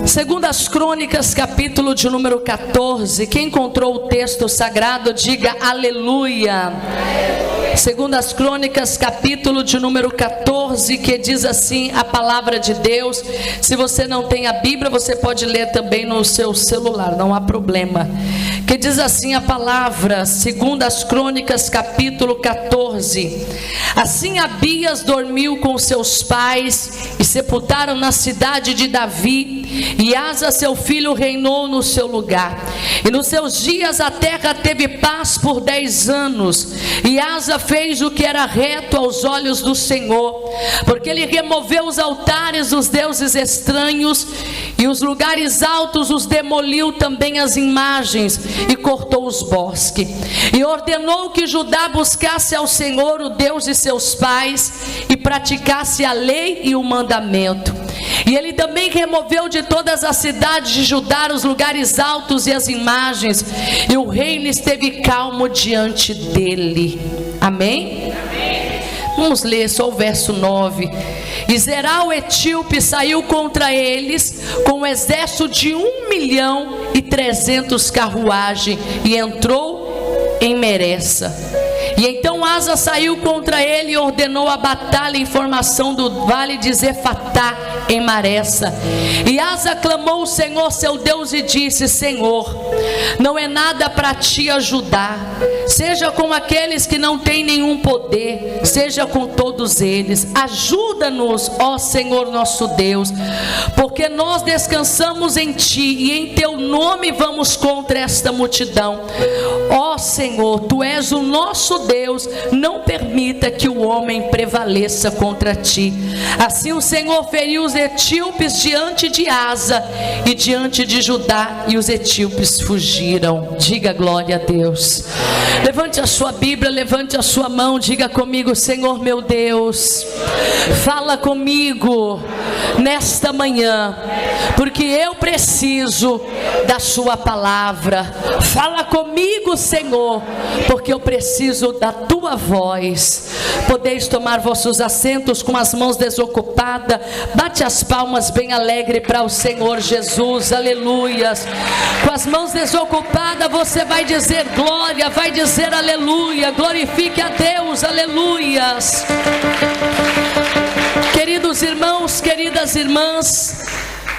Segundo as Crônicas, capítulo de número 14. Quem encontrou o texto sagrado, diga aleluia. Segundo as Crônicas, capítulo de número 14, que diz assim a palavra de Deus. Se você não tem a Bíblia, você pode ler também no seu celular, não há problema. Que diz assim a palavra, segundo as Crônicas, capítulo 14. Assim Abias dormiu com seus pais e sepultaram na cidade de Davi, e Asa seu filho reinou no seu lugar. E nos seus dias a terra teve paz por 10 anos, e Asa fez o que era reto aos olhos do Senhor, porque ele removeu os altares dos deuses estranhos, e os lugares altos os demoliu, também as imagens, e cortou os bosques, e ordenou que Judá buscasse ao Senhor, o Deus de seus pais, e praticasse a lei e o mandamento. E ele também removeu de todas as cidades de Judá os lugares altos e as imagens, e o reino esteve calmo diante dele. Amém? Amém. Vamos ler só o verso 9. E Zerá o etíope saiu contra eles com um exército de 1.300.000 carruagens, e entrou em Meressa. E então Asa saiu contra ele e ordenou a batalha em formação do vale de Zefatá, em Maressa. E Asa clamou ao Senhor seu Deus e disse: Senhor, não é nada para ti ajudar, seja com aqueles que não têm nenhum poder, seja com todos eles. Ajuda-nos, ó Senhor nosso Deus, porque nós descansamos em ti, e em teu nome vamos contra esta multidão. Ó Senhor, tu és o nosso Deus, não permita que o homem prevaleça contra ti. Assim o Senhor feriu os etíopes diante de Asa e diante de Judá, e os etíopes fugiram. Diga glória a Deus. Levante a sua Bíblia, levante a sua mão, diga comigo: Senhor meu Deus, fala comigo nesta manhã, porque eu preciso da sua palavra. Fala comigo, Senhor, porque eu preciso da tua voz. Podeis tomar vossos assentos com as mãos desocupadas. Bate as palmas bem alegre para o Senhor Jesus, aleluias. Com as mãos desocupadas você vai dizer glória, vai dizer aleluia, glorifique a Deus, aleluias. Queridos irmãos, queridas irmãs,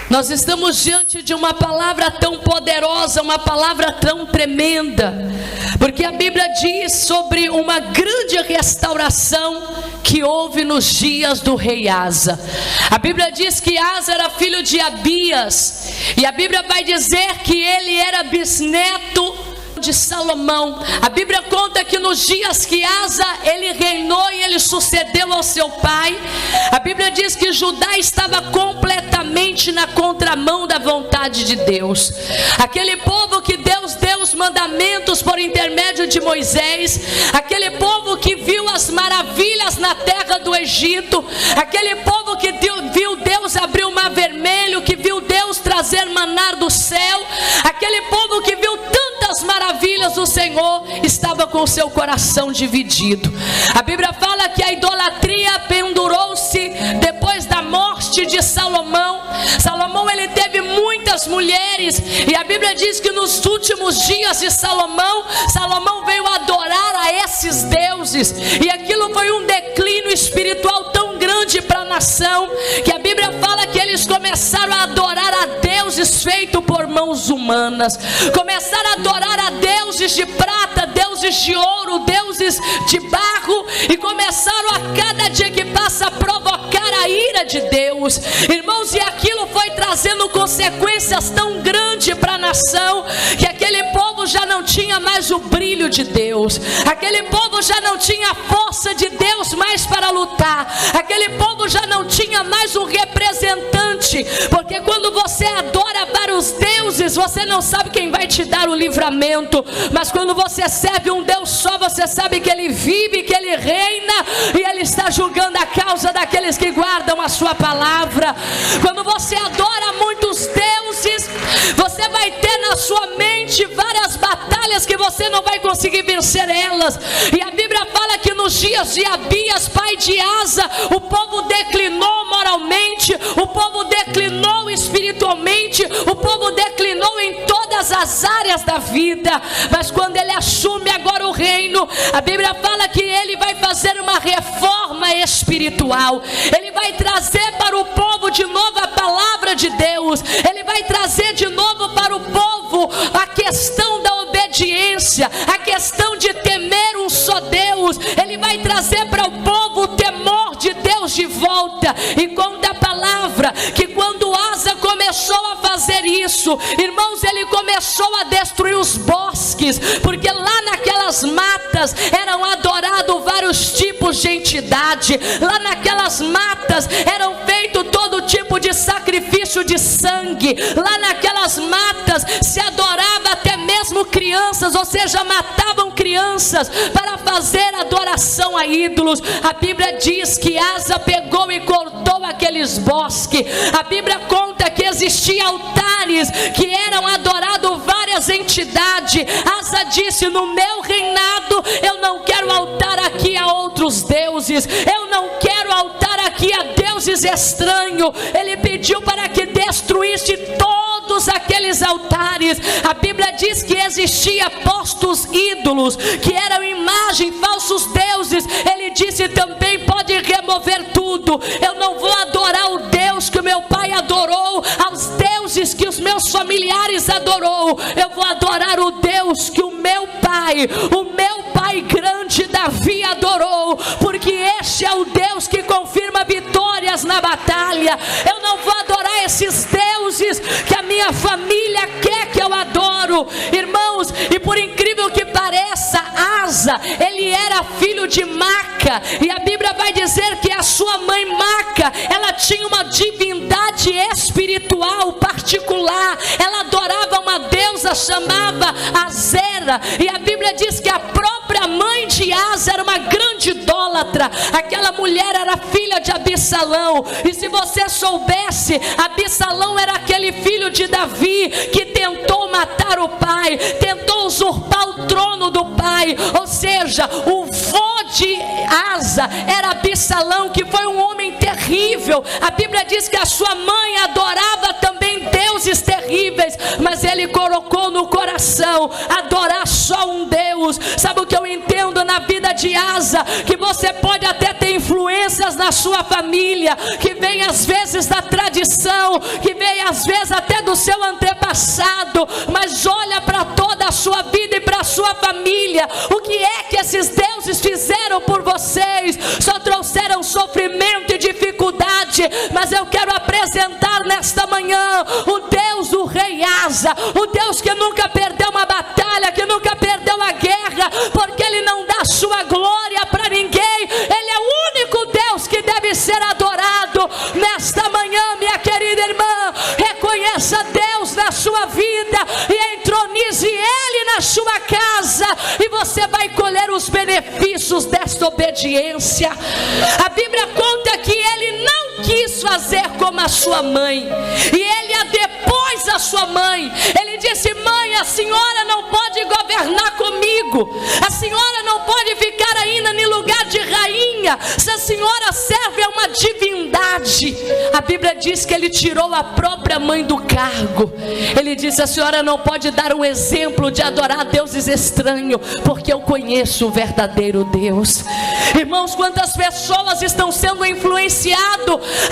nós estamos diante de uma palavra tão poderosa, uma palavra tão tremenda, porque a Bíblia diz sobre uma grande restauração que houve nos dias do rei Asa. A Bíblia diz que Asa era filho de Abias, e a Bíblia vai dizer que ele era bisneto de Salomão. A Bíblia conta que nos dias que Asa ele reinou e ele sucedeu ao seu pai, a Bíblia diz que Judá estava completamente na contramão da vontade de Deus. Aquele povo que Deus deu os mandamentos por intermédio de Moisés, aquele povo que viu as maravilhas na terra do Egito, aquele povo que viu Deus abrir o mar vermelho, que viu Deus trazer maná do céu, aquele povo que viu tantas maravilhas do Senhor, estava com o seu coração dividido. A Bíblia fala que a idolatria pendurou-se depois da morte de Salomão. Salomão ele teve muitas mulheres, e a Bíblia diz que nos últimos dias de Salomão veio adorar a esses deuses, e aquilo foi um declínio espiritual tão grande para a nação, que a Bíblia fala que eles começaram a adorar a deuses feitos por mãos humanas, começaram a adorar a deuses de prata, deuses de ouro, deuses de barro, e começaram a cada dia que passa a provocar a ira de Deus, irmãos, e aquilo foi trazendo consequências tão grandes para a nação, que aquele povo já não tinha mais o brilho de Deus, aquele povo já não tinha a força de Deus mais para lutar, aquele povo já não tinha mais um representante, porque quando você adora vários deuses, você não sabe quem vai te dar o livramento, mas quando você serve um Deus só, você sabe que Ele vive, que Ele reina, e Ele está julgando a causa daqueles que guardam a sua palavra. Quando você adora muitos deuses, você vai ter na sua mente várias batalhas que você não vai conseguir vencer elas, e a Bíblia fala que nos dias de Abias, pai de Asa, o povo declinou moralmente, o povo declinou espiritualmente, realmente o povo declinou em todas as áreas da vida, mas quando ele assume agora o reino, a Bíblia fala que ele vai fazer uma reforma espiritual. Ele vai trazer para o povo de novo a palavra de Deus. Ele vai trazer de novo para o povo a questão da obediência, a questão de temer um só Deus. Ele vai trazer para o povo o temor de Deus de volta. E conta a palavra que quando Asa começou a fazer isso, irmãos, ele começou a destruir os bosques, porque lá naquelas matas eram adorados vários tipos de entidade. Lá naquelas matas eram feito todo tipo de sacrifício de sangue. Lá naquelas matas se adorava até mesmo crianças, ou seja, matavam crianças para fazer adoração a ídolos. A Bíblia diz que Asa pegou e cortou aqueles bosques. A Bíblia conta que existiam altares que eram adorados várias entidades. Asa disse: no meu reinado eu não quero altar aqui a outros deuses, eu não quero altar aqui a deuses estranhos. Ele pediu para que destruísse todos aqueles altares. A Bíblia diz que existia postos ídolos, que eram imagem, falsos deuses. Ele disse também: pode remover tudo, eu não vou adorar o Deus que o meu pai adorou, aos deuses que os meus familiares adorou. Eu vou adorar o Deus que o meu pai grande Davi adorou, porque este é o Deus que confirma vitórias na batalha. Eu não vou adorar esses deuses que a minha família quer que eu adoro, irmãos. E por incrível que pareça, Asa, ele era filho de Maca, e a Bíblia vai dizer que a sua mãe Maca, ela tinha uma divindade espiritual particular. Ela adorava uma deusa chamada Azera, e a Bíblia diz que a própria mãe de Asa era uma grande idólatra. Aquela mulher era filha de Absalão, e se você soubesse, Absalão era aquele filho de Davi que tentou matar o pai, tentou usurpar o trono do pai. Ou seja, o vô de Asa era Absalão, que foi um homem terrível. A Bíblia diz que a sua mãe adorava também deuses terríveis, mas ele colocou no coração adorar só um Deus. Sabe o que eu entendo na vida de Asa? Que você pode até ter influências na sua família, que vem às vezes da tradição, que vem às vezes até do seu antepassado, mas olha para toda a sua vida e para a sua família. O que é que esses deuses fizeram por vocês? Só trouxeram sofrimento e dificuldade. Mas eu quero apresentar nesta manhã o Deus do rei Asa, o Deus que nunca perdeu uma batalha, que nunca perdeu a guerra, porque ele não dá sua glória para ninguém. Ele é o único Deus que deve ser adorado. Nesta manhã, minha querida irmã, reconheça Deus na sua vida e entronize Ele na sua casa, e você vai colher os benefícios desta obediência. A Bíblia conta que ele não quis fazer como a sua mãe, e ele depois a sua mãe. Ele disse: mãe, a senhora não pode governar comigo, a senhora não pode ficar ainda em lugar de rainha, se a senhora serve a uma divindade. A Bíblia diz que ele tirou a própria mãe do cargo. Ele disse: a senhora não pode dar um exemplo de adorar deuses estranhos, porque eu conheço o verdadeiro Deus. Irmãos, quantas pessoas estão sendo influenciadas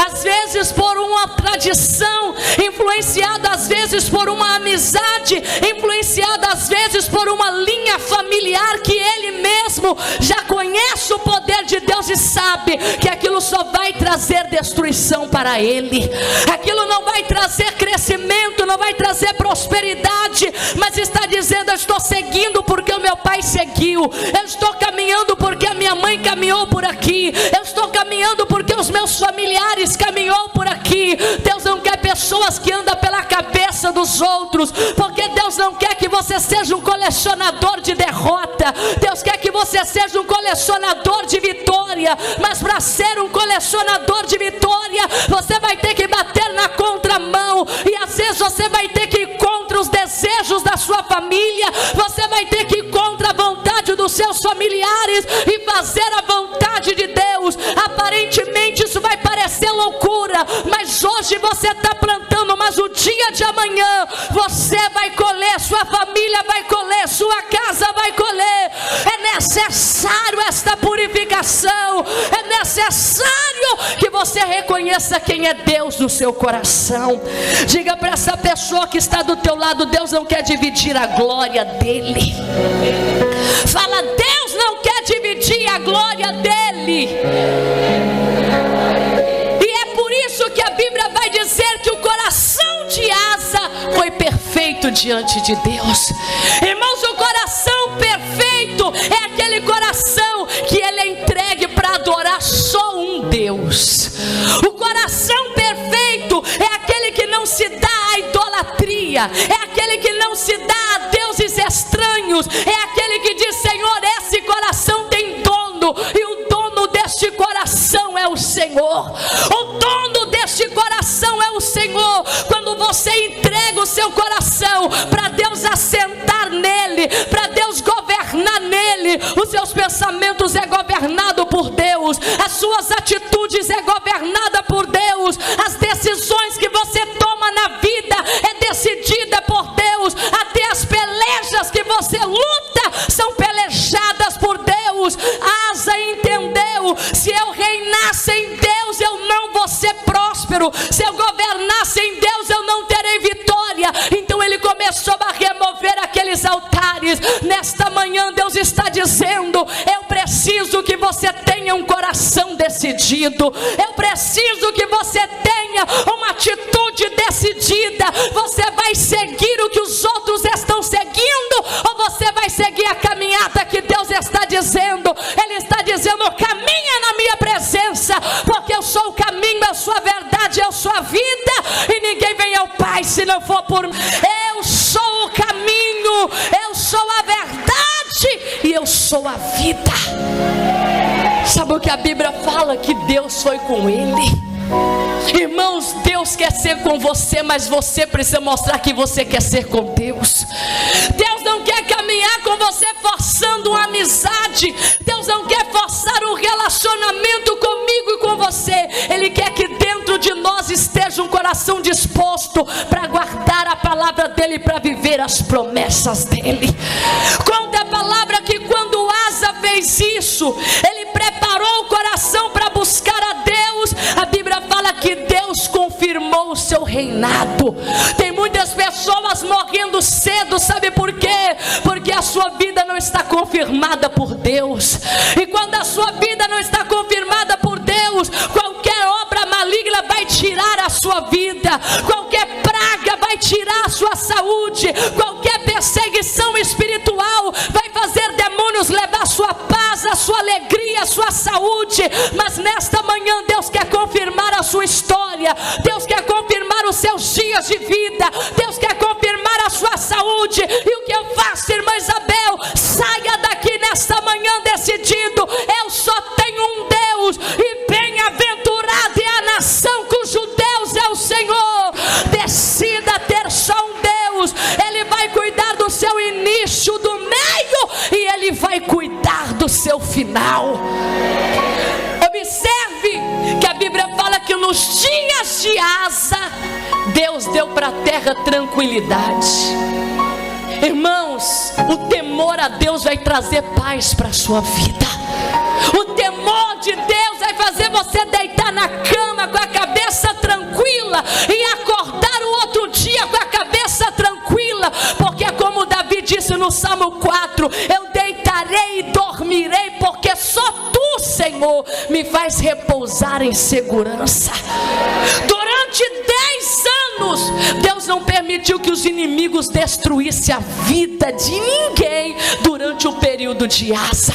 às vezes por uma tradição, influenciado às vezes por uma amizade, influenciado às vezes por uma linha familiar, que ele mesmo já conhece o poder de Deus e sabe que aquilo só vai trazer destruição para ele. Aquilo não vai trazer crescimento, não vai trazer prosperidade, mas está dizendo: eu estou seguindo porque o meu pai seguiu, eu estou caminhando porque a minha mãe caminhou por aqui, eu estou caminhando porque os meus familiares caminhou por aqui. Deus não quer pessoas que andam pela cabeça dos outros, porque Deus não quer que você seja um colecionador de derrota. Deus quer que você seja um colecionador de vitória, mas para ser um colecionador de vitória, você vai ter que bater na contramão, e às vezes você vai ter que ir contra os desejos da sua família, você vai ter que ir contra a vontade dos seus familiares e fazer a vontade de Deus. Aparentemente isso vai parecer loucura, mas hoje você está plantando, mas o dia de amanhã você vai colher, sua família vai colher, sua casa vai colher. É necessário esta purificação, é necessário que você reconheça quem é Deus no seu coração. Diga para essa pessoa que está do teu lado: Deus não quer dividir a glória dele. Fala: Deus não quer dividir a glória dele. E é por isso que a Bíblia vai dizer que o coração de Asa foi perfeito diante de Deus. Irmãos, o coração perfeito é aquele coração que ele é entregue para adorar só um Deus. O coração perfeito é aquele que não se dá à idolatria, é aquele que não se dá a deuses estranhos, é aquele que diz: Senhor, esse coração tem dono, e o dono deste coração é o Senhor. O dono deste coração é o Senhor. Quando você entrega o seu coração para Deus assentar nele, para Deus governar nele, os seus pensamentos é governado por Deus, as suas atitudes é governada por Deus, as decisões que você toma na vida é decidida por Deus, até as pelejas que você luta são pelejadas por Deus. Asa entendeu: se eu reinasse em Deus, eu não vou ser próspero, se eu governasse em Deus, eu não terei vitória. Então ele começou a remover aqueles altares. Nesta manhã Deus está dizendo: eu preciso que você tenha um coração decidido, eu preciso que você tenha uma atitude decidida. Você vai seguir o que os outros estão seguindo, ou você vai seguir a caminhada que Deus está dizendo? Ele está dizendo: caminha na minha presença, porque eu sou o caminho, eu sou a verdade, eu sou a vida, e ninguém vem ao Pai se não for por mim. Eu sou o caminho, eu sou a verdade e eu sou a vida. Sabe o que a Bíblia fala? Que Deus foi com ele. Irmãos, Deus quer ser com você, mas você precisa mostrar que você quer ser com Deus. Deus não quer caminhar com você forçando uma amizade. Deus não quer forçar um relacionamento comigo e com você. Ele quer que dentro de nós esteja um coração disposto para guardar a palavra dele, para viver as promessas dele. Conta a palavra que quando Asa fez isso, ele preparou o coração para buscar a Deus. A Bíblia fala que Deus confirmou o seu reinado. Tem muitas pessoas morrendo cedo, sabe por quê? Porque a sua vida não está confirmada por Deus. E quando a sua vida não está confirmada por Deus, qualquer obra maligna vai tirar a sua vida, qualquer praga vai tirar a sua saúde, qualquer perseguição espiritual vai fazer demônios levar a sua paz, a sua alegria, a sua saúde. Mas nesta manhã Deus quer confirmar a sua história, Deus quer confirmar os seus dias de vida, Deus quer confirmar a sua saúde. E o que eu faço, irmã Isabel? Saia daqui nesta manhã decidido: eu só tenho um Deus, e bem-aventurada é a nação cujo Deus é o Senhor. Decida ter só um Deus. Ele vai cuidar do seu início, do meio, e ele vai cuidar do seu final. Observe que a Bíblia fala que nos dias de Asa, Deus deu para a terra tranquilidade. Irmãos, o temor a Deus vai trazer paz para a sua vida. O temor de Deus vai fazer você deitar na cama com a cabeça tranquila e acordar o outro dia com a cabeça tranquila, porque como Davi disse no Salmo 4: eu deitarei e dormirei, porque só tu, Senhor, me faz repousar em segurança. Durante 10 anos, Deus não permitiu que os inimigos destruíssem a vida de ninguém durante o período de Asa.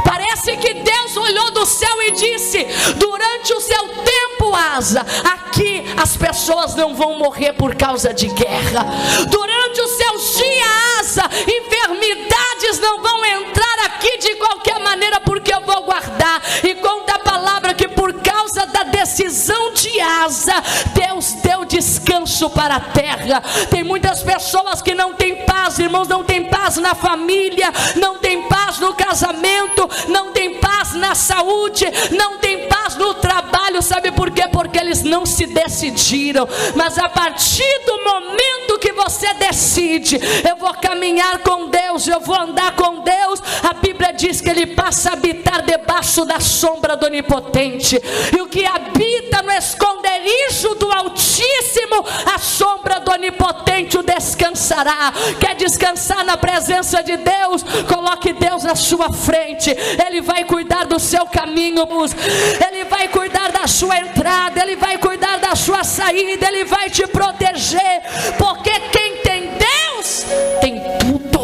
Parece que Deus olhou do céu e disse: durante o seu tempo, Asa, aqui as pessoas não vão morrer por causa de guerra. Durante os seus dias, Asa, enfermidades não vão entrar aqui de qualquer maneira, porque eu vou guardar. E conta a palavra que por causa da decisão de Asa, Deus deu descanso para a terra. Tem muitas pessoas que não têm paz, irmãos, não tem paz na família, não tem paz no casamento, não tem paz na saúde, não tem paz no trabalho, sabe por quê? Porque eles não se decidiram. Mas a partir do momento que você decide, eu vou caminhar com Deus, eu vou andar com Deus, a Bíblia diz que ele passa a habitar debaixo da sombra do Onipotente. E o que habita no esconderijo do Altíssimo, a sombra do Onipotente o descansará. Quer descansar na presença de Deus? Coloque Deus na sua frente. Ele vai cuidar do seu caminho, Ele vai cuidar da sua entrada, Ele vai cuidar da sua saída, Ele vai te proteger, porque quem tem Deus tem tudo.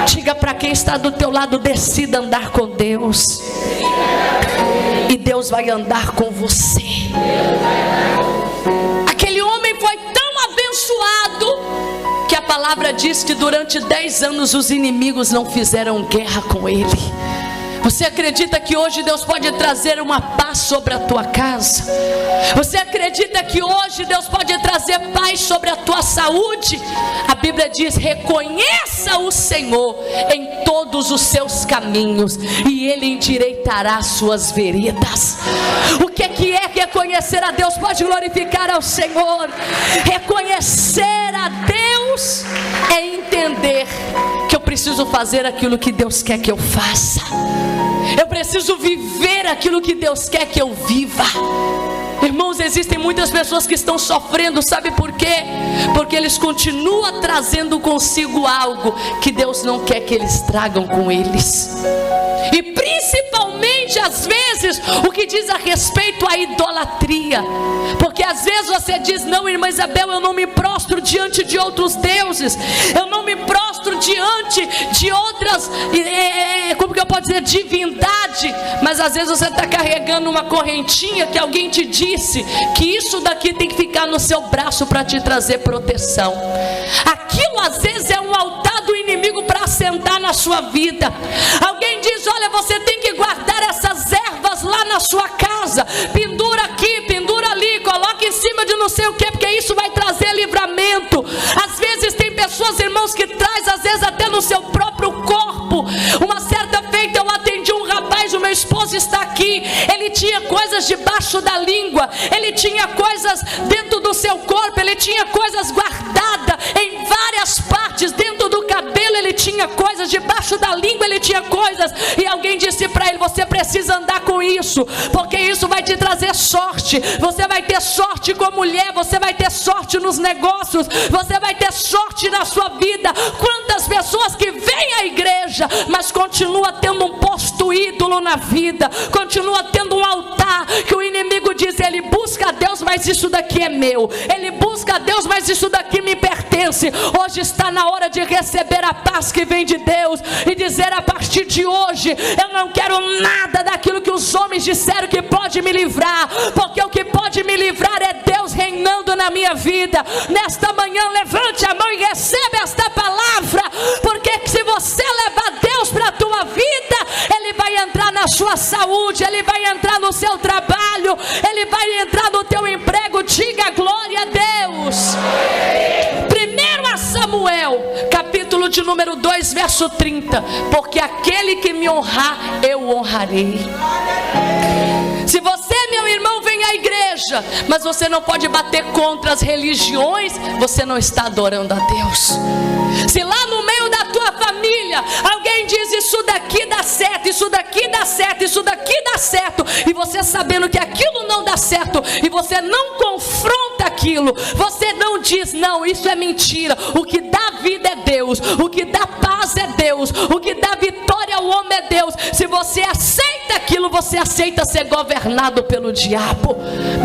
Diga para quem está do teu lado: decida andar com Deus, e Deus vai andar com você. Aquele homem foi tão abençoado que a palavra diz que durante 10 anos os inimigos não fizeram guerra com ele. Você acredita que hoje Deus pode trazer uma paz sobre a tua casa? Você acredita que hoje Deus pode trazer paz sobre a tua saúde? A Bíblia diz: reconheça o Senhor em todos os seus caminhos, e Ele endireitará as suas veredas. O que é reconhecer a Deus? Pode glorificar ao Senhor. Reconhecer a Deus é entender que eu preciso fazer aquilo que Deus quer que eu faça. Eu preciso viver aquilo que Deus quer que eu viva. Irmãos, existem muitas pessoas que estão sofrendo, sabe por quê? Porque eles continuam trazendo consigo algo que Deus não quer que eles tragam com eles. E principalmente às vezes o que diz a respeito à idolatria. Porque às vezes você diz: não, irmã Isabel, eu não me prostro diante de outros deuses, eu não me prostro diante de outras, como que eu posso dizer, divindade. Mas às vezes você está carregando uma correntinha que alguém te disse que isso daqui tem que ficar no seu braço para te trazer proteção. Aquilo às vezes é um altar do inimigo para assentar na sua vida. Alguém diz: olha, você tem que guardar essas ervas lá na sua casa, pendura aqui, pendura ali, coloca em cima de não sei o que, porque isso vai trazer livramento. Às vezes tem pessoas, irmãos, que traz às vezes até no seu próprio corpo. Uma certa feita eu atendi um rapaz, o meu esposo está aqui, ele tinha coisas debaixo da língua, ele tinha coisas dentro do seu corpo, ele tinha coisas guardadas em várias partes, dentro do cabelo ele tinha coisas, debaixo da língua ele tinha coisas, e alguém disse para ele: você precisa andar com isso, porque isso vai te trazer sorte. Você vai ter sorte com mulher, você vai ter sorte nos negócios, você vai ter sorte na sua vida. Quantas pessoas que vêm à igreja, mas continua tendo um posto ídolo na vida, continua tendo um altar que o inimigo diz: ele busca a Deus, mas isso daqui é meu, ele busca a Deus, mas isso daqui me pertence. Hoje está na hora de receber a paz que vem de Deus e dizer: a partir de hoje eu não quero nada daquilo que os homens disseram que pode me livrar, porque o que pode me livrar é Deus reinando na minha vida. Nesta manhã levante a mão e receba esta palavra, porque se você levar Deus para a tua vida, Ele vai entrar na sua saúde, Ele vai entrar no seu trabalho, Ele vai entrar no teu emprego. Diga glória a Deus. 1 Samuel, capítulo de número 2, verso 30. Porque aquele que me honrar, eu honrarei. Se você, meu irmão, vem à igreja, mas você não pode bater contra as religiões, você não está adorando a Deus. Se lá no meio da tua família alguém diz: isso daqui dá certo, isso daqui dá certo, isso daqui dá certo, e você sabendo que aquilo não dá certo, e você não confronta aquilo, você não diz: não, isso é mentira. O que dá vida é Deus, o que dá paz é Deus, o que dá vitória ao homem é Deus. Se você aceita aquilo, você aceita ser governado pelo diabo.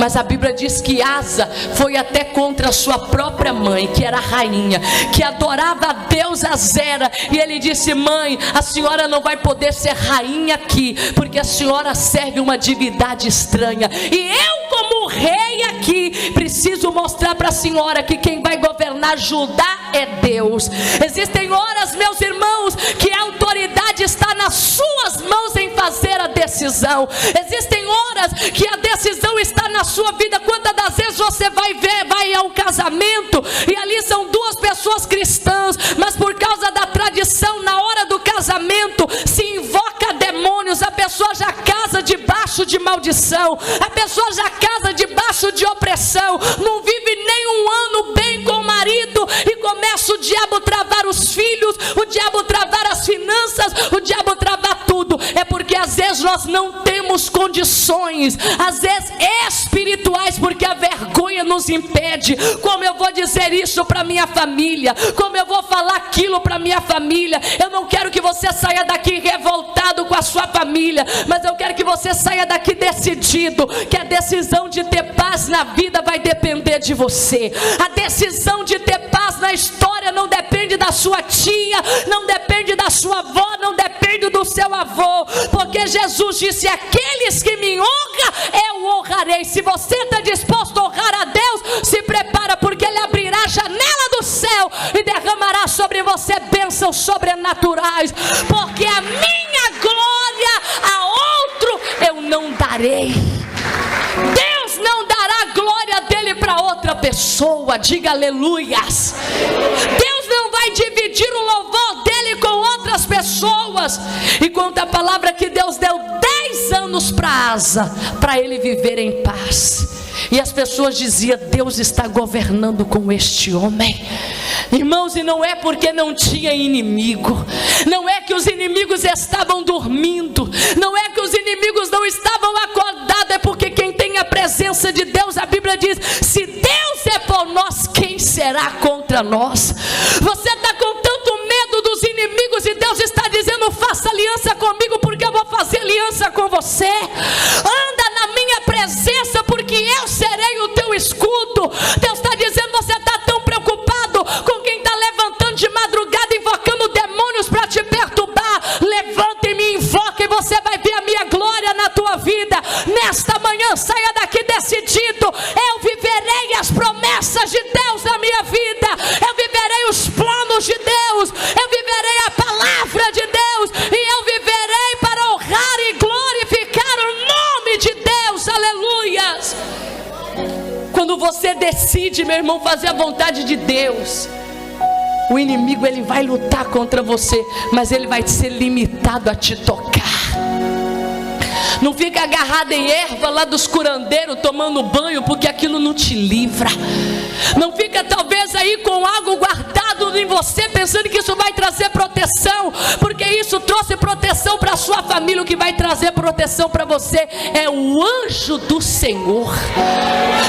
Mas a Bíblia diz que Asa foi até contra a sua própria mãe, que era a rainha, que adorava a Deus Azera, e ele disse: mãe, a senhora não vai poder ser rainha aqui, porque a senhora serve uma divindade estranha, e eu, como rei aqui, preciso mostrar para a senhora que quem vai governar Judá é Deus. Existem horas, meus irmãos, que a autoridade está nas suas mãos em fazer a decisão. Existem horas que a decisão está na sua vida. Quantas das vezes você vai ao casamento, e ali são duas pessoas cristãs, mas por causa da tradição, na hora do casamento se invoca demônios, a pessoa já casa debaixo debaixo de maldição, a pessoa já casa debaixo de opressão, não vive nem um ano bem com o marido e começa o diabo travar os filhos, o diabo travar as finanças, o diabo travar tudo. É porque às vezes nós não temos condições, às vezes espirituais, porque a vergonha nos impede. Como eu vou dizer isso para minha família? Como eu vou falar aquilo para minha família? Eu não quero que você saia daqui revoltado com a sua família, mas eu quero que você saia daqui decidido que a decisão de ter paz na vida vai depender de você. A decisão de ter paz na história não depende da sua tia, não depende da sua avó, não depende do seu avô, porque Jesus disse: aqueles que me honram, eu honrarei. Se você está disposto a honrar a Deus, se prepara, porque Ele abrirá a janela do céu e derramará sobre você bênçãos sobrenaturais, porque a minha glória a outro eu não darei. Deus não dará a glória dele para outra pessoa. Diga aleluias. Deus não vai dividir o louvor dele com outras pessoas. E conta a palavra que Deus deu 10 anos para Asa, para ele viver em paz. E as pessoas diziam: Deus está governando com este homem. Irmãos, e não é porque não tinha inimigo, não é que os inimigos estavam dormindo, não é que os inimigos não estavam acordados, é porque quem tem a presença de Deus, a Bíblia diz: se Deus é por nós, quem será contra nós? Você está com tanto medo dos inimigos e Deus está dizendo: faça aliança comigo, porque eu vou fazer aliança com você. Anda na minha presença, porque eu serei o teu escudo. Deus está dizendo: você está tão preocupado com quem está levantando de madrugada, invocando demônios para te perturbar. Levanta e me invoca e você vai ver a minha glória na tua vida. Nesta manhã, saia daqui decidido: eu viverei as promessas de Deus na minha vida, eu viverei os planos de Deus, eu viverei a palavra de Deus, e eu viverei para honrar e glorificar o nome de Deus. Aleluias. Quando você decide, meu irmão, fazer a vontade de Deus, o inimigo ele vai lutar contra você, mas ele vai ser limitado a te tocar. Não fica agarrado em erva lá dos curandeiros tomando banho, porque aquilo não te livra. Não fica talvez aí com algo guardado em você, pensando que isso vai trazer proteção, porque isso trouxe proteção para a sua família. O que vai trazer proteção para você é o anjo do Senhor.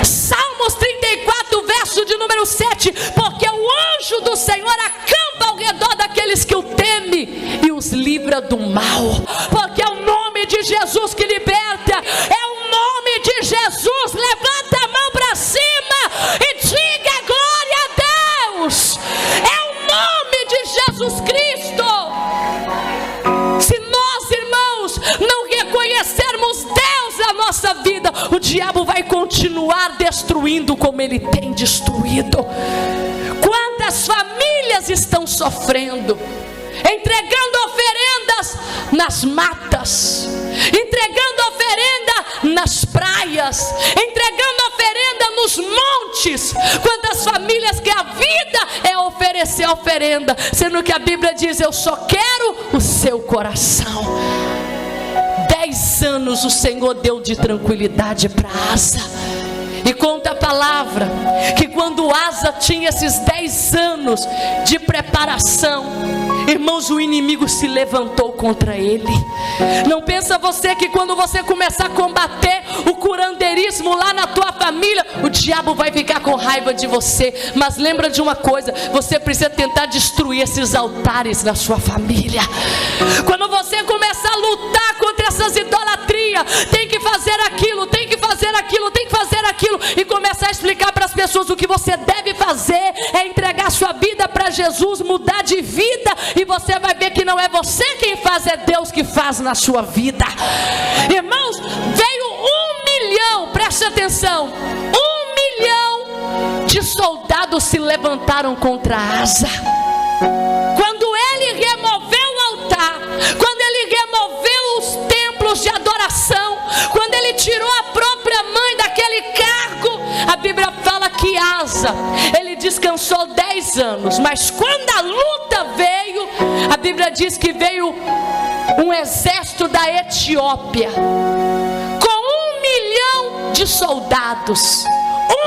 Salmos 34, verso de número 7: porque o anjo do Senhor acampa ao redor daqueles que o temem e os livra do mal. Porque é o nome de Jesus que liberta, é o nome de Jesus. Levanta a mão para cima e diga glória a Deus. É o nome de Jesus Cristo. Se nós, irmãos, não reconhecermos Deus na nossa vida, o diabo vai continuar destruindo como ele tem destruído. Quantas famílias estão sofrendo, entregando oferendas nas matas, entregando oferenda nas praias, entregando oferenda nos montes. Quantas famílias que a vida é oferecer oferenda, sendo que a Bíblia diz: eu só quero o seu coração. 10 anos o Senhor deu de tranquilidade para Asa. E conta a palavra que quando Asa tinha esses 10 anos de preparação, irmãos, o inimigo se levantou contra ele. Não pensa você que quando você começar a combater o curandeirismo lá na tua família, o diabo vai ficar com raiva de você. Mas lembra de uma coisa: você precisa tentar destruir esses altares na sua família. Quando você começar a lutar contra essas idolatrias, tem que fazer aquilo, tem que fazer aquilo, tem que fazer aquilo, e começar a explicar para as pessoas o que você deve fazer é entregar sua vida para Jesus, mudar de vida, e você vai ver que não é você quem faz, é Deus que faz na sua vida. Irmãos, veio 1 milhão, preste atenção, 1 milhão de soldados se levantaram contra Asa. Quando ele removeu o altar, quando ele removeu os templos de adoração, quando ele tirou a própria mãe daquele cargo, a Bíblia fala que Asa, ele descansou 10 anos, mas quando a luta veio, a Bíblia diz que veio um exército da Etiópia de soldados,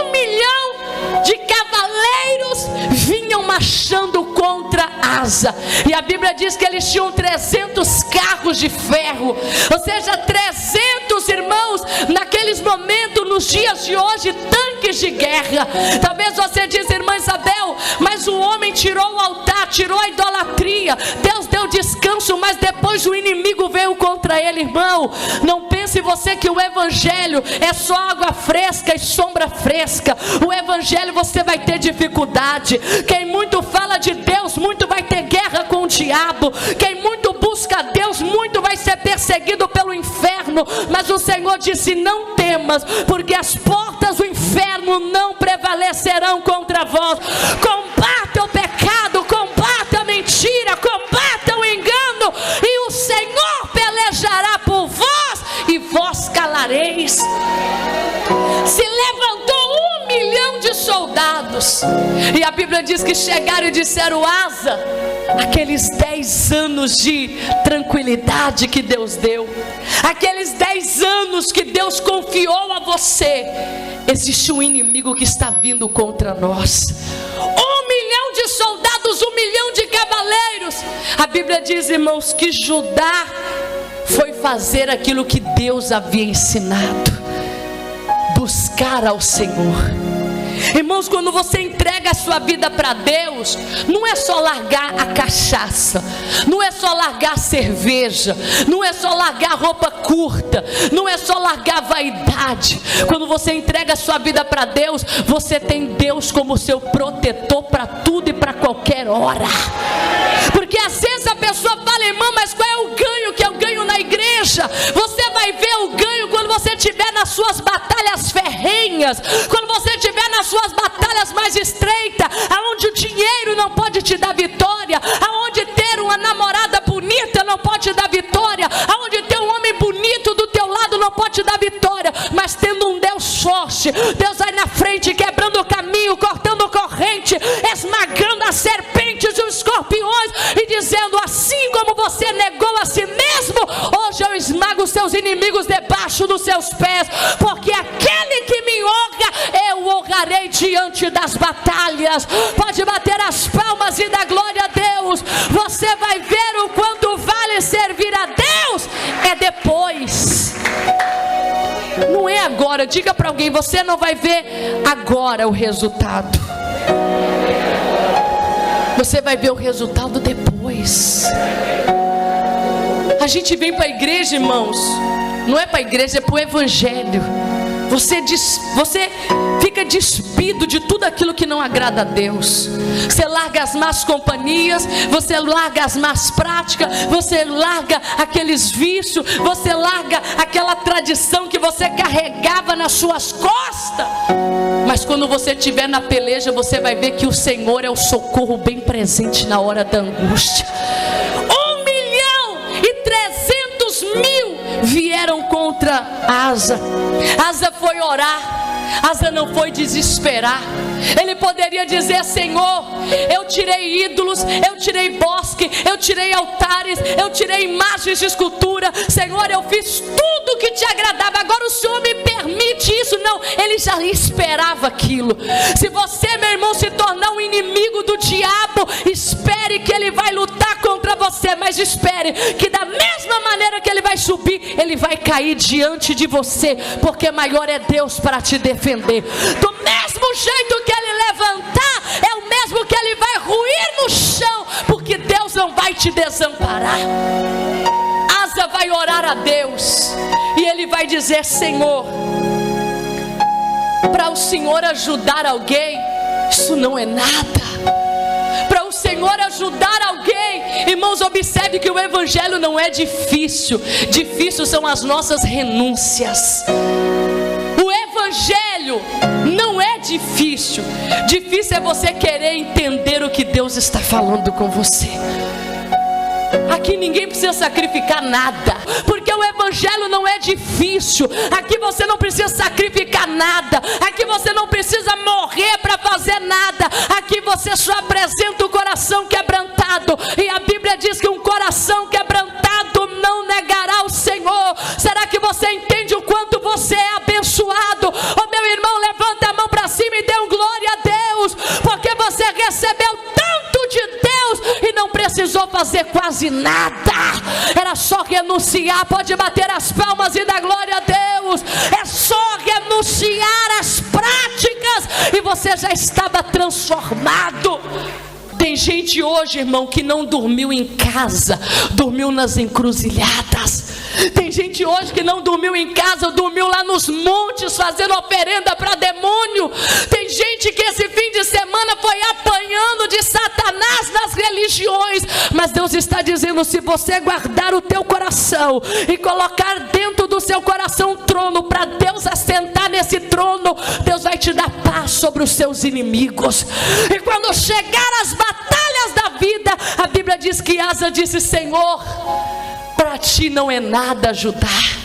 1 milhão de cavaleiros vinham marchando contra Asa. E a Bíblia diz que eles tinham 300 carros de ferro. Ou seja, 300, irmãos, naqueles momentos, nos dias de hoje, tanques de guerra. Talvez você diz, irmã Isabel, mas o homem tirou o altar, tirou a idolatria, Deus deu descanso, mas depois o inimigo veio contra ele. Irmão, não pense você que o evangelho é só água fresca e sombra fresca. O evangelho você vai ter dificuldade. Quem muito fala de Deus, muito vai ter guerra com o diabo. Quem muito busca Deus, muito vai ser perseguido pelo inferno. Mas o Senhor disse: não temas, porque as portas do inferno não prevalecerão contra vós. Combata o pecado, combata a mentira, combata o engano, e o Senhor pelejará por vós, e vós calareis. Se levantou 1 milhão de soldados, e a Bíblia diz que chegaram e disseram: Asa, aqueles 10 anos de tranquilidade que Deus deu, aqueles 10 anos que Deus confiou a você, existe um inimigo que está vindo contra nós. 1 milhão de soldados, 1 milhão de cavaleiros. A Bíblia diz, irmãos, que Judá foi fazer aquilo que Deus havia ensinado: buscar ao Senhor. Irmãos, quando você entrega a sua vida para Deus, não é só largar a cachaça, não é só largar a cerveja, não é só largar a roupa curta, não é só largar a vaidade. Quando você entrega a sua vida para Deus, você tem Deus como seu protetor para tudo e para qualquer hora. Porque às vezes a pessoa fala: irmã, mas qual é o ganho que eu ganho na igreja? Você vai ver o ganho quando você estiver nas suas batalhas ferrenhas, quando você estiver nas suas batalhas mais estreitas, aonde o dinheiro não pode te dar vitória, aonde ter uma namorada bonita não pode te dar vitória, aonde ter um homem bonito do teu lado não pode te dar vitória. Mas tendo um Deus forte, Deus vai na frente, quebrando o caminho, cortando corrente, esmagando as serpentes e os escorpiões, e dizendo: assim como você negou a si mesmo, hoje eu esmago os seus inimigos debaixo dos seus pés. Porque aquele que me honra, eu honrarei diante das batalhas. Pode bater as palmas e dar glória a Deus. Você vai ver o quanto vale servir a Deus. É depois, não é agora. Diga para alguém: você não vai ver agora o resultado, você vai ver o resultado depois. A gente vem para a igreja, irmãos, não é para a igreja, é para o evangelho. Você fica despido de tudo aquilo que não agrada a Deus. Você larga as más companhias, você larga as más práticas, você larga aqueles vícios, você larga aquela tradição que você carregava nas suas costas. Mas quando você estiver na peleja, você vai ver que o Senhor é o socorro bem presente na hora da angústia. 1.300.000 vieram contra Asa. Asa foi orar, Asa não foi desesperar. Ele poderia dizer: Senhor, eu tirei ídolos, eu tirei bosque, eu tirei altares, eu tirei imagens de escultura. Senhor, eu fiz tudo que te agradava, agora o Senhor me permite isso. Não, ele já esperava aquilo. Se você, meu irmão, se tornar um inimigo do diabo, espere que ele vai lutar contra você, mas espere que da mesma maneira que ele vai subir, ele vai cair diante de você, porque maior é Deus para te defender. Do mesmo jeito que ele levantar, é o mesmo que ele vai ruir no chão, porque Deus não vai te desamparar. Asa vai orar a Deus, e ele vai dizer: Senhor, para o Senhor ajudar alguém, isso não é nada. Para o Senhor ajudar alguém, irmãos, observe que o evangelho não é difícil. Difícil são as nossas renúncias. O evangelho não é difícil. Difícil é você querer entender o que Deus está falando com você. Aqui ninguém precisa sacrificar nada, porque o evangelho não é difícil. Aqui você não precisa sacrificar nada, aqui você não precisa morrer para fazer nada. Aqui você só apresenta o coração quebrantado, e a Bíblia diz que um coração quebrantado não negará o Senhor. Será que você entende o quanto você é abençoado? recebeu tanto de Deus e não precisou fazer quase nada, era só renunciar. Pode bater as palmas e dar glória a Deus. É só renunciar às práticas e você já estava transformado. Tem gente hoje, irmão, que não dormiu em casa, dormiu nas encruzilhadas. Tem gente hoje que não dormiu em casa, dormiu lá nos montes fazendo oferenda para demônio. Tem gente que esse fim de semana foi apanhando de Satanás nas religiões. Mas Deus está dizendo: se você guardar o teu coração e colocar dentro do seu coração um trono para Deus assentar nesse trono, Deus vai te dar paz sobre os seus inimigos. E quando chegar as batalhas da vida, a Bíblia diz que Asa disse: Senhor, para ti não é nada ajudar.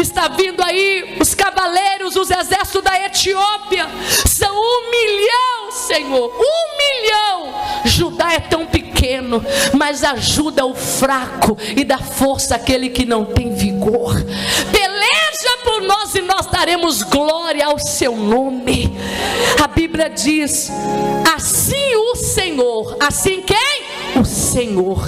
Está vindo aí os cavaleiros, os exércitos da Etiópia. São 1 milhão, Senhor, 1 milhão. Judá é tão pequeno, mas ajuda o fraco e dá força àquele que não tem vigor. Peleja por nós e nós daremos glória ao seu nome. A Bíblia diz: assim o Senhor. Assim quem? O Senhor.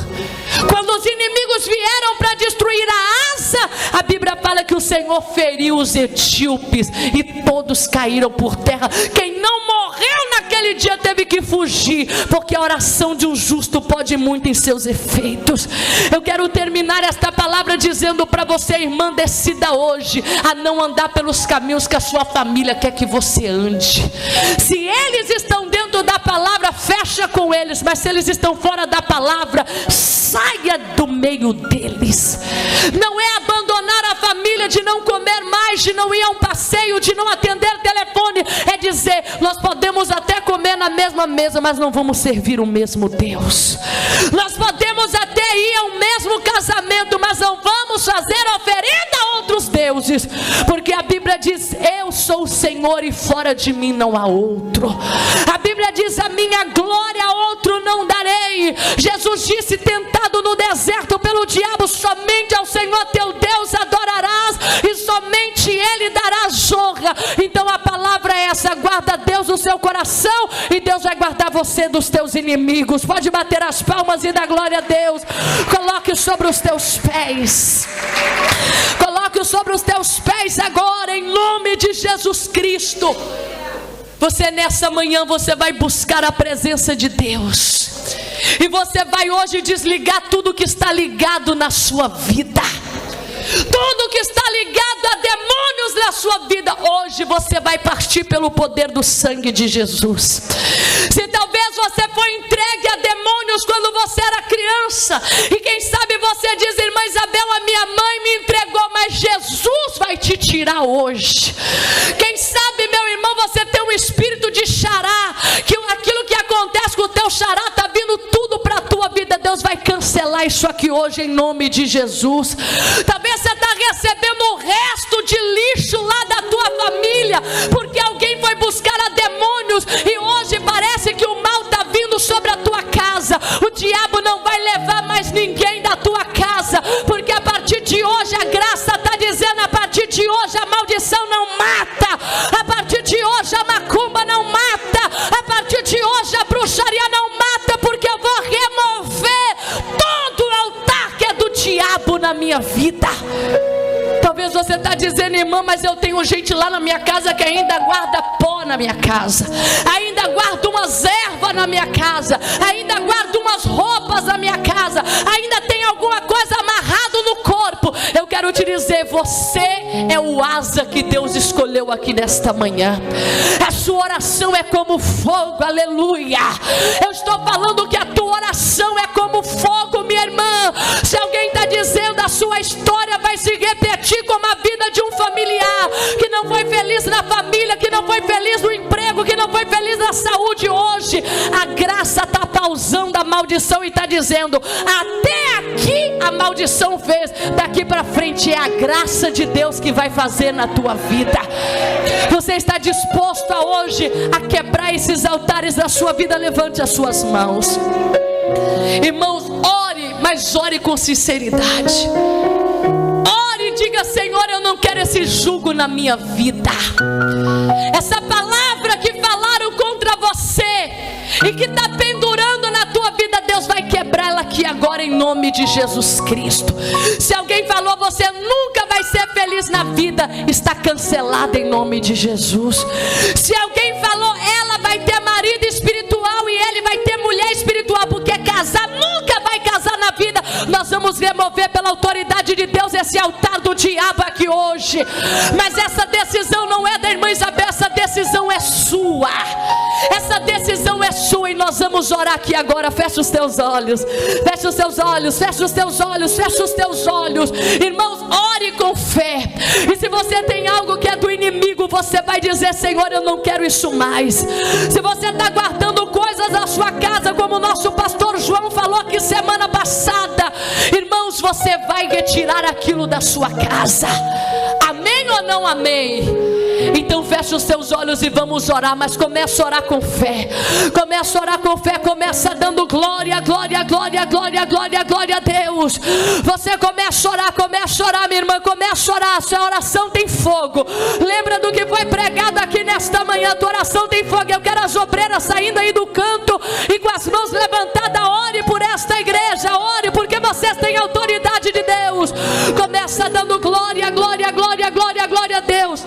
Quando os inimigos vieram para destruir a Asa, a Bíblia fala que o Senhor feriu os etíopes e todos caíram por terra. Quem não morreu naquele dia teve que fugir, porque a oração de um justo pode muito em seus efeitos. Eu quero terminar esta palavra dizendo para você, irmã, decida hoje a não andar pelos caminhos que a sua família quer que você ande. Se eles estão dentro da palavra, fecha com eles, mas se eles estão fora da palavra, saia do meio deles. Não é abandonar a família de não comer mais, de não ir a um passeio, de não atender telefone. É dizer: nós podemos até comer na mesma mesa, mas não vamos servir o mesmo Deus. Nós podemos até ir ao mesmo casamento, mas não vamos fazer oferenda a outros deuses, porque a Bíblia diz: eu sou o Senhor e fora de mim não há outro. A Bíblia diz: a minha glória a outro não darei. Jesus disse, tentado no deserto pelo diabo: somente ao Senhor teu Deus adorarás e somente Ele darás honra. Então a palavra é essa: guarda Deus no seu coração e Deus vai guardar você dos teus inimigos. Pode bater as palmas e dar glória a Deus. Coloque sobre os teus pés. Coloque sobre os teus pés agora, em nome de Jesus Cristo. Você nessa manhã, você vai buscar a presença de Deus. E você vai hoje desligar tudo que está ligado na sua vida. Tudo que está ligado a demônios na sua vida, hoje você vai partir pelo poder do sangue de Jesus. Se talvez você foi entregue a demônios quando você era criança, e quem sabe você diz: irmã Isabel, a minha mãe me entregou, mas Jesus vai te tirar hoje. Quem sabe, meu irmão, você tem um espírito de xará, que aquilo que acontece com o teu xará está vindo tudo para a tua vida. Deus vai cancelar isso aqui hoje em nome de Jesus. Talvez você está recebendo o resto de lixo lá da tua família, porque alguém foi buscar a demônios, e hoje parece que o mal está vindo sobre a tua casa. O diabo não vai levar mais ninguém da tua casa, porque a partir de hoje a graça está dizendo: a partir de hoje a maldição não mata, a partir de hoje a macumba não mata, a partir de hoje a bruxaria não mata, porque eu vou remover todo o altar que é do diabo na minha vida. Talvez você está dizendo: irmã, mas eu tenho gente lá na minha casa que ainda guarda pó na minha casa, ainda guarda umas ervas na minha casa, ainda guarda umas roupas na minha casa, ainda tem alguma coisa amarrado no corpo. Eu quero te dizer: você é o Asa que Deus escolheu aqui nesta manhã. A sua oração é como fogo, aleluia. Eu estou falando que a tua oração é como fogo, minha irmã. Se alguém está dizendo: a sua história vai se repetir como a vida de um familiar que não foi feliz na família, que não foi feliz no emprego, que não foi feliz na saúde, hoje a graça está pausando a maldição e está dizendo: até aqui a maldição fez, daqui para frente é a graça de Deus que vai fazer na tua vida. Você está disposto a hoje a quebrar esses altares da sua vida? Levante as suas mãos. Irmãos, ore, mas ore com sinceridade. Ore e diga: Senhor, eu não quero esse jugo na minha vida. Essa palavra que falaram contra você, e que está pendurando na tua vida, Deus vai quebrar ela aqui agora em nome de Jesus Cristo. Se alguém falou você nunca vai ser feliz na vida, está cancelada em nome de Jesus. Se alguém falou ela vai ter marido espiritual e ele vai ter mulher espiritual, porque casar nunca vai casar na vida, nós vamos remover pela autoridade de Deus esse altar do diabo aqui hoje. Mas essa decisão não é da irmã Isabel, essa decisão é sua. Essa decisão é sua e nós vamos orar aqui agora. Fecha os teus olhos, fecha os teus olhos, fecha os teus olhos, fecha os teus olhos. Irmãos, ore com fé. E se você tem algo que é do inimigo, você vai dizer: Senhor, eu não quero isso mais. Se você está guardando coisas na sua casa, como o nosso pastor João falou aqui semana passada, irmãos, você vai retirar aquilo da sua casa. Amém ou não amém? Então fecha os seus olhos e vamos orar. Mas começa a orar com fé. Começa a orar com fé. Começa dando glória, glória, glória, glória, glória, glória a Deus. Você começa a orar, minha irmã. Começa a orar. A sua oração tem fogo. Lembra do que foi pregado aqui nesta manhã. A tua oração tem fogo. Eu quero as obreiras saindo aí do canto e com as mãos levantadas. Ore por esta igreja. Ore porque vocês têm autoridade de Deus. Começa dando glória, glória, glória, glória, glória a Deus.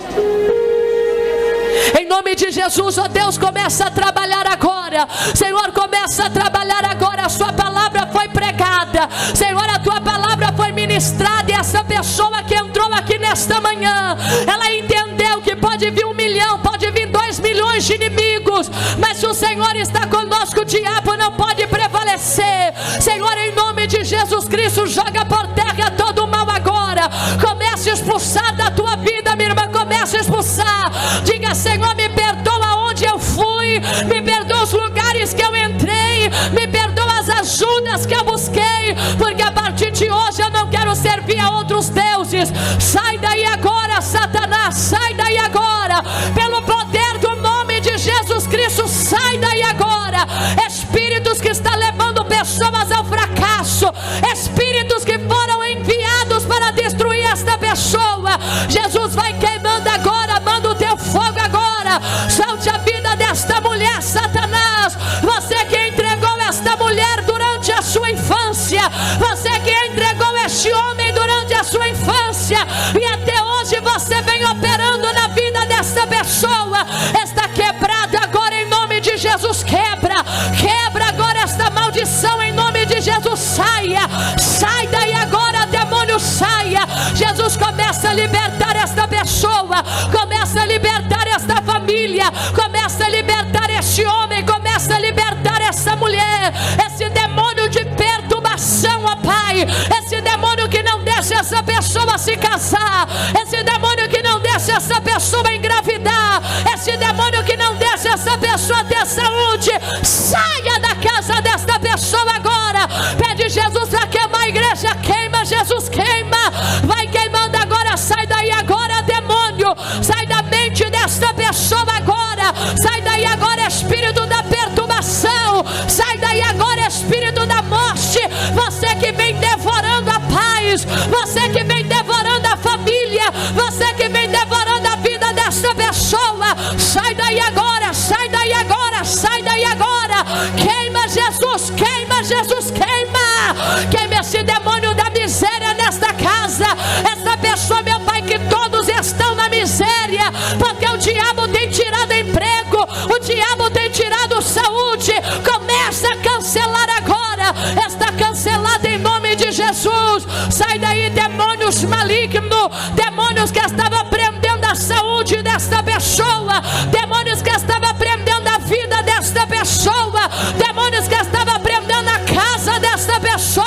Em nome de Jesus, ó Deus, começa a trabalhar agora. Senhor, começa a trabalhar agora. A sua palavra foi pregada, Senhor, a tua palavra foi ministrada. E essa pessoa que entrou aqui nesta manhã, ela entendeu que pode vir 1 milhão, pode vir 2 milhões de inimigos, mas se o Senhor está conosco, o diabo não pode prevalecer. Senhor, em nome de Jesus Cristo, joga por terra todo o mal agora. Comece a expulsar da tua vida, minha irmã. Comece a expulsar. Diga: Senhor, me perdoa onde eu fui, me perdoa os lugares que eu entrei, me perdoa as ajudas que eu busquei, porque a partir de hoje eu não quero servir a outros deuses. Sai daí agora, Satanás, sai daí agora, pelo poder do nome de Jesus Cristo, sai daí agora. Espíritos que estão levando pessoas ao fracasso, espíritos que foram enviados para destruir esta pessoa, Jesus vai queimando agora. Manda o teu fogo agora. Salte a vida desta mulher, Satanás. Você que entregou esta mulher durante a sua infância, você que entregou este homem durante a sua infância, e até hoje você vem operando na vida desta pessoa, está quebrado agora em nome de Jesus. Quebra, quebra agora esta maldição em nome de Jesus. Saia, sai daí agora, demônio, saia. Jesus, começa a libertar esta pessoa, começa a libertar esta família, começa a libertar este homem, começa a libertar essa mulher, esse demônio de perturbação, ó Pai, esse demônio que não deixa essa pessoa se casar, esse demônio que não deixa essa pessoa engravidar, esse demônio que não deixa essa pessoa ter saúde, saia da casa desta pessoa agora. Pede Jesus para queimar a igreja. Queima, Jesus, queima. Vai queimando agora. Sai daí agora, demônio. Sai da mente desta pessoa agora. Sai daí agora, espírito da perturbação. Sai daí agora, espírito da morte. Você que vem devorando a paz, você que vem devorando a família, você que vem devorando a vida desta pessoa, sai daí agora, sai daí agora, sai daí agora. Queima, Jesus, queima, Jesus, queima. Queima esse demônio da miséria nesta casa. Esta pessoa, meu Pai, que todos estão na miséria, porque o diabo tem tirado emprego, o diabo tem tirado saúde. Começa a cancelar agora. Está cancelada em nome de Jesus. Sai daí, demônios malignos, demônios que estavam prendendo a saúde desta pessoa, demônios que estavam prendendo a vida desta pessoa, demônios que estavam prendendo a casa desta pessoa.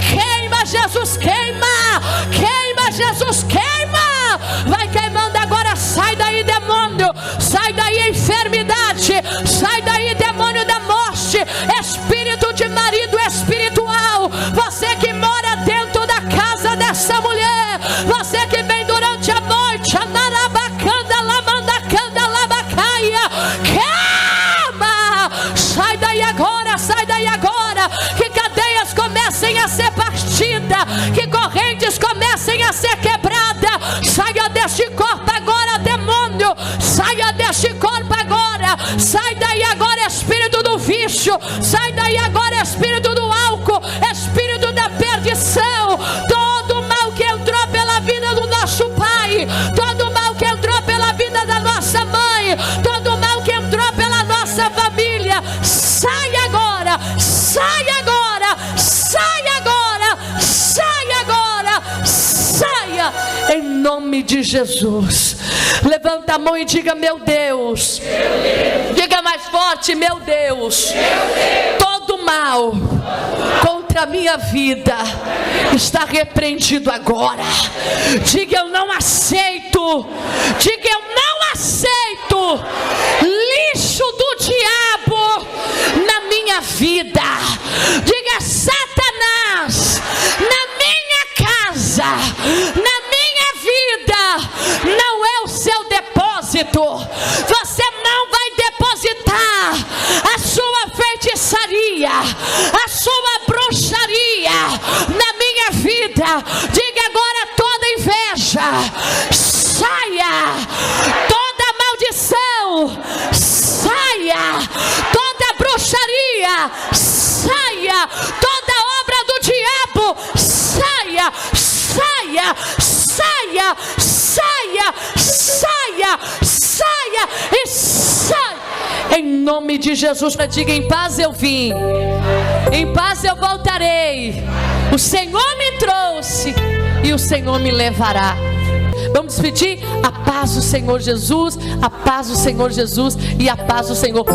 Queima, Jesus, queima. Queima, Jesus, queima. Vai queimando agora. Sai daí, demônio. Sai daí, enfermidade. Sai daí, demônio da morte. Espírito de marido espiritual. Você que mora dentro da casa dessa mulher, você que vem durante a noite, anarabacanda, lamandacanda, labacaia, queima. Sai daí agora, sai daí agora. Que cadeias comecem a ser partidas, que correntes comecem a ser quebradas. Saia deste corpo agora, demônio. Saia deste corpo agora. Sai daí agora, espírito do vício. vício, sai daí agora, espírito do álcool, espírito da perdição, todo mal que entrou pela vida do nosso pai, todo mal que entrou pela vida da nossa mãe, todo mal que entrou pela nossa família, sai agora, sai agora, sai agora, sai agora, saia, em nome de Jesus. Levanta a mão e diga: meu Deus, diga mais forte: meu Deus, todo mal contra a minha vida está repreendido agora. Diga: eu não aceito, diga: eu não aceito lixo do diabo na minha vida. Diga: Satanás, na minha casa, na minha vida, não é o seu depósito. Você não vai depositar a sua feitiçaria, a sua bruxaria na minha vida. Diga agora: toda inveja saia, toda maldição saia, toda bruxaria saia, toda obra do diabo saia, saia, saia, saia, saia, saia e saia, em nome de Jesus. Diga: em paz eu vim, em paz eu voltarei. O Senhor me trouxe e o Senhor me levará. Vamos despedir? A paz do Senhor Jesus, a paz do Senhor Jesus e a paz do Senhor.